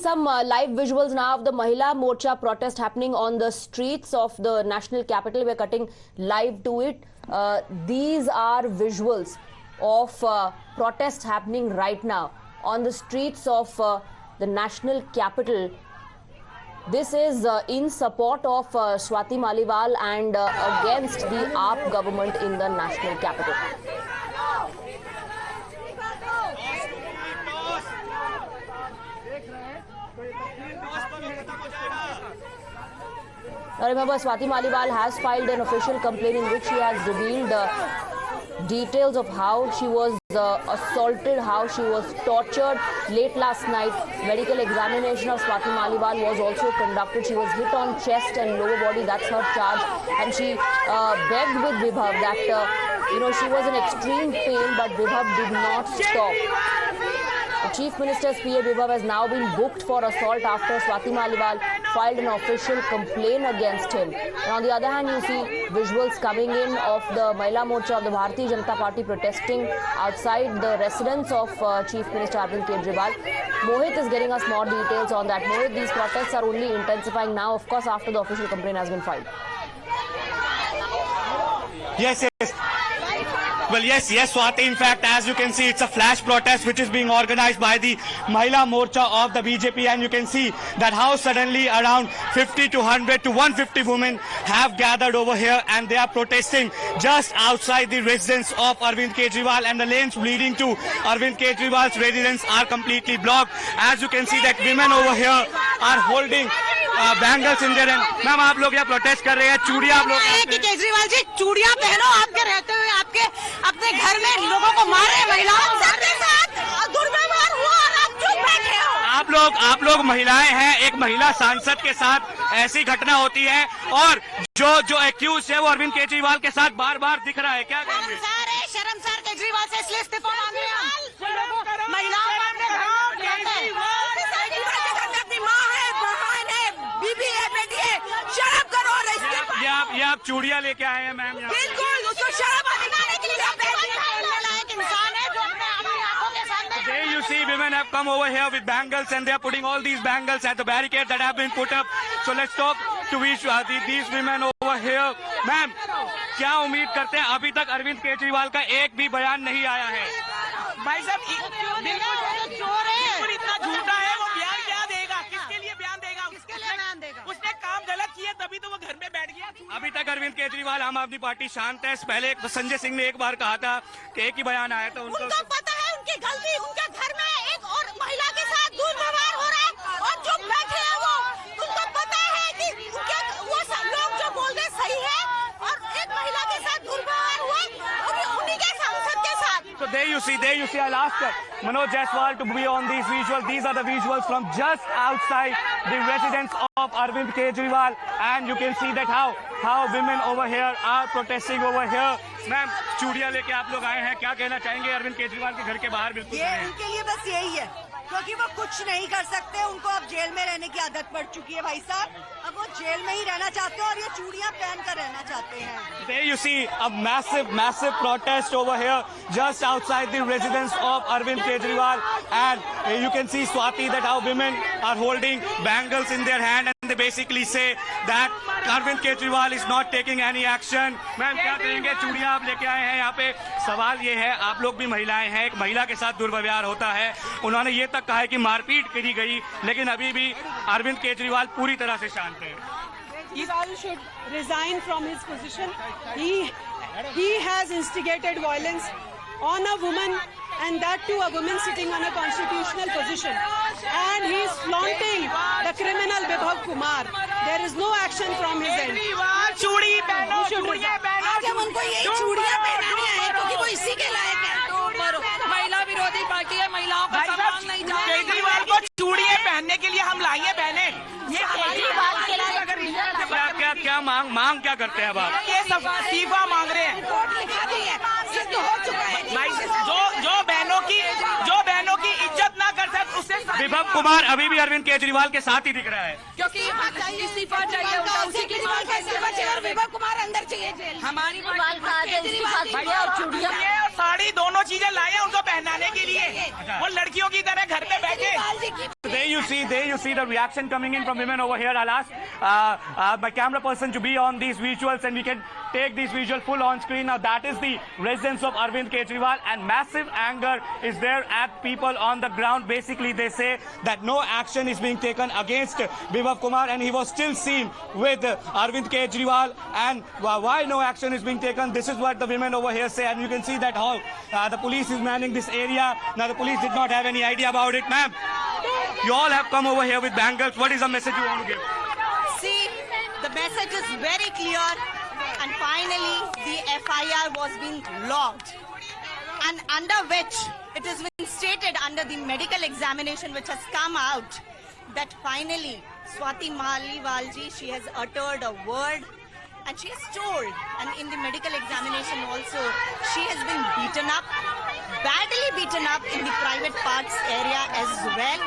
some live visuals now of the Mahila Morcha protest happening on the streets of the national capital. We're cutting live to it. These are visuals of protest happening right now on the streets of the national capital. This is in support of Swati Maliwal and against the AAP government in the national capital. Now remember, Swati Maliwal has filed an official complaint in which she has revealed details of how she was assaulted, how she was tortured. Late last night, medical examination of Swati Maliwal was also conducted. She was hit on chest and lower body, that's her charge. And she begged with Vibhav that, she was in extreme pain, but Vibhav did not stop. The Chief Minister's PA Vibhav has now been booked for assault after Swati Maliwal filed an official complaint against him. And on the other hand, you see visuals coming in of the Mahila Morcha of the Bharatiya Janata Party protesting outside the residence of Chief Minister Arvind Kejriwal. Mohit is getting us more details on that. Mohit, these protests are only intensifying now, of course, after the official complaint has been filed. Yes. Well, yes, Swati. In fact, as you can see, it's a flash protest which is being organized by the Mahila Morcha of the BJP, and you can see that how suddenly around 50 to 100 to 150 women have gathered over here, and they are protesting just outside the residence of Arvind Kejriwal, and the lanes leading to Arvind Kejriwal's residence are completely blocked. As you can see that women over here are holding bangles in their hand. Ma'am, आप लोग यहाँ protest कर रहे हैं, चूड़ियाँ आप लोग कि केजरीवाल जी चूड़ियाँ पहनो, आपके रहते हुए आपके अपने घर में लोगों को मार रहे, महिलाओं के साथ दुर्व्यवहार हुआ और आप चुप बैठे हो. आप लोग महिलाएं हैं, एक महिला सांसद के साथ ऐसी घटना होती है और जो एक्यूज है वो अरविंद केजरीवाल के साथ बार बार दिख रहा है. क्या कहेंगे? शर्मसार केजरीवाल से इसलिए इस्तीफा मांग रहे हैं. महिलाओं को अपने घर अपनी माँ है, बहन है, बीबी है, बेटी है, शर्म करो. ये आप चूड़ियाँ लेके आए हैं मैम? बिल्कुल, उसको शर्म दिखाने के लिए इंसान है जो अपनी आंखों के सामने. Today you see women have come over here with bangles and they are putting all these bangles at the barricades that have been put up. So let's talk to these women over here. Ma'am, क्या उम्मीद करते हैं? अभी तक अरविंद केजरीवाल का एक भी बयान नहीं आया है. भाई साहब, बिल्कुल इतना झूठा है, वो बयान क्या देगा? किसके लिए बयान देगा? किसके लिए बयान देगा? उसने काम गलत किया तभी तो वो घर में बैठ गया. अभी तक अरविंद केजरीवाल, आम आदमी पार्टी शांत है. पहले संजय सिंह ने एक बार कहा था कि एक ही बयान आया था. उनको पता है उनकी गलती, उनके घर में एक और महिला के साथ दुर्व्यवहार हो रहा है और चुप बैठे हैं वो. उनको पता है कि उनके वो सब लोग जो बोल रहे सही है और एक महिला के साथ दुर्व्यवहार हुआ उन्हीं के सांसद के साथ. So there you see, I'll ask Manoj Jaiswal to be on these visuals. These are the visuals from just outside the residence of Arvind Kejriwal, and you can see that how women over here are protesting over here. Ma'am, चूड़ियाँ लेके आप लोग आए हैं, क्या कहना चाहेंगे? अरविंद केजरीवाल के घर के बाहर बिल्कुल ये उनके लिए बस यही है, क्योंकि वो कुछ नहीं कर सकते. उनको अब जेल में रहने की आदत पड़ चुकी है भाई साहब. अब वो जेल में ही रहना चाहते हैं और ये चूड़ियाँ पहन कर रहना चाहते हैं. There you see a massive protest over here just outside the residence of Arvind Kejriwal, and you can see, Swati, that how women are holding bangles in their hand and they basically say that Arvind Kejriwal is not taking any action. Ma'am, क्या कहेंगे? चूड़ियाँ आप लेके आए हैं यहाँ पे. सवाल ये है, आप लोग भी महिलाएं हैं, एक महिला के साथ दुर्व्यवहार होता है. उन्होंने ये तक कहा है कि मारपीट करी गई, लेकिन अभी भी अरविंद केजरीवाल पूरी तरह से शांत है. Kejriwal should resign from his position. He has instigated violence on a woman, and that too a woman sitting on a constitutional position. And he is flaunting the criminal Vibhav Kumar. There is no action from his end. चूड़ी पहनो, चूड़ियाँ पहनो. आज हम उनको यही चूड़ियाँ पहनाने आए हैं क्योंकि वो इसी के लायक है. महिला विरोधी पार्टी है, महिलाओं का सम्मान नहीं जाएगा. केजरीवाल को चूड़ियाँ पहनने के लिए हम लाइए बहने. ये केजरीवाल के लायक क्या मांग क्या करते हैं अब आप? ये सब इस्तीफा मांग रहे हैं. रिपोर्ट लिखा दी है, सिद्ध हो चुका है. भाई जो बहनों की इज्जत ना कर सकते उससे विभव कुमार अभी भी अरविंद केजरीवाल के साथ ही दिख रहा है. क्योंकि इस्तीफा चाहिए, केजरीवाल का इस्तीफा चाहिए और विभव कुमार अंदर चाहिए जेल. हमारी और चूड़ियाँ और साड़ी दोनों चीजें लाए हैं उनको पहनाने के लिए. वो लड़कियों की तरह घर पे बैठे. there you see the reaction coming in from women over here. I'll ask my camera person to be on these visuals, and we can take these visuals full on screen. Now that is the residence of Arvind Kejriwal, and massive anger is there at people on the ground. Basically, they say that no action is being taken against Bibhav Kumar, and he was still seen with Arvind Kejriwal. And why no action is being taken? This is what the women over here say, and you can see that how the police is manning this area. Now the police did not have any idea about it, ma'am. You all have come over here with bangles. What is the message you want to give? See, the message is very clear, and finally the FIR was being logged, and under which it has been stated under the medical examination which has come out that finally Swati Maliwalji, she has uttered a word, and she has told, and in the medical examination also, she has been beaten up, badly beaten up in the private parts area as well.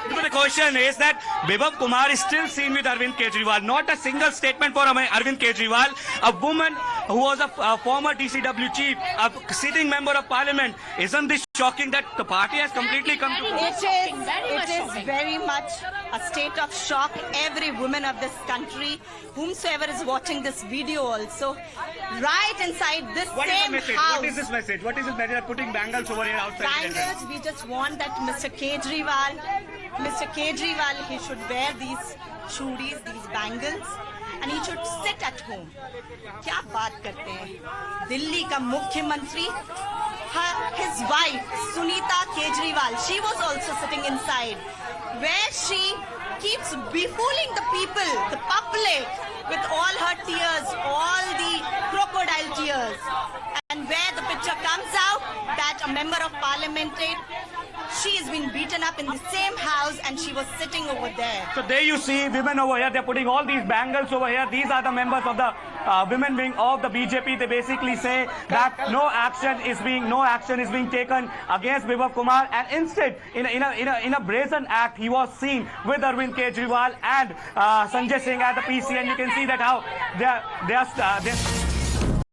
But the question is that Bibhav Kumar is still seen with Arvind Kejriwal. Not a single statement for Arvind Kejriwal. A woman who was a former DCW chief, a sitting member of parliament. Isn't this shocking that the party has completely come to... It is very much a state of shock. Every woman of this country, whomsoever is watching this video also, right inside this same house. What is this message? What is this message? Putting bangles over here outside. Bangles, we just want that Mr. Kejriwal, he should wear these churis, these bangles, and he should sit at home. क्या बात करते हैं? दिल्ली का मुख्यमंत्री, his wife Sunita Kejriwal, she was also sitting inside, where she keeps befooling the people, the public, with all her tears, all the crocodile tears. And where the picture comes out that a member of parliament, she has been beaten up in the same house, and she was sitting over there. So there you see women over here. They're putting all these bangles over here. These are the members of the women wing of the BJP. They basically say that no action is being taken against Bibhav Kumar, and instead, in a brazen act, he was seen with Arvind Kejriwal and Sanjay Singh at the PC, and you can see that how they're